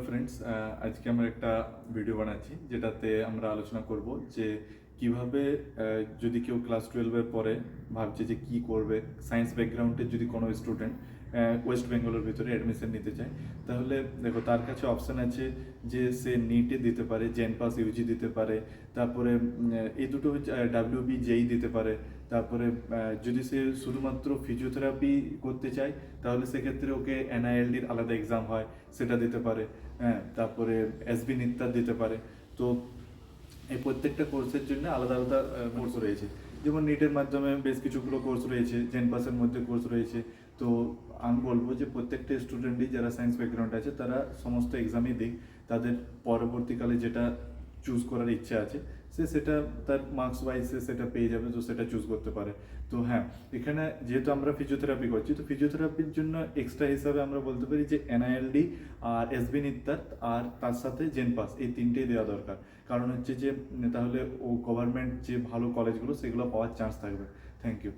Friends, আজকে আমরা একটা ভিডিও বানাচ্ছি যেটাতে আমরা আলোচনা করব যে কিভাবে যদি কেউ ক্লাস 12-এর পরে ভাবছে যে কি করবে, সায়েন্স ব্যাকগ্রাউন্ডের যদি কোনো স্টুডেন্ট ওয়েস্ট বেঙ্গলের ভিতরে অ্যাডমিশন নিতে চায়, তাহলে দেখো তার কাছে অপশান আছে যে সে নিটে দিতে পারে, জেন পাস ইউজি দিতে পারে, তারপরে এই দুটো হচ্ছে ডাব্লিউবি জেই দিতে পারে। তারপরে যদি সে শুধুমাত্র ফিজিওথেরাপি করতে চায় তাহলে সেক্ষেত্রে ওকে এনআইএলডির আলাদা এক্সাম হয়, সেটা দিতে পারে। হ্যাঁ, তারপরে এসবি নিত্যার দিতে পারে। তো এই প্রত্যেকটা কোর্সের জন্য আলাদা আলাদা কোর্স রয়েছে। যেমন নিটের মাধ্যমে বেশ কিছুগুলো কোর্স রয়েছে, জেন পাসের মধ্যে কোর্স রয়েছে। তো আমি বলবো যে প্রত্যেকটা স্টুডেন্টই যারা সায়েন্স ব্যাকগ্রাউন্ড আছে তারা সমস্ত এক্সামই দিক, তাদের পরবর্তীকালে যেটা চুজ করার ইচ্ছা আছে সে সেটা তার মার্কস ওয়াইজ সে সেটা পেয়ে যাবে, তো সেটা চুজ করতে পারে। তো হ্যাঁ, এখানে যেহেতু আমরা ফিজিওথেরাপি করছি, তো ফিজিওথেরাপির জন্য এক্সট্রা হিসাবে আমরা বলতে পারি যে এনআইএলডি আর এসবি নিত্যার আর তার সাথে জেন পাস, এই তিনটেই দেওয়া দরকার। কারণ হচ্ছে যে তাহলে ও গভর্নমেন্ট যে ভালো কলেজগুলো সেগুলো পাওয়ার চান্স থাকবে। Thank you.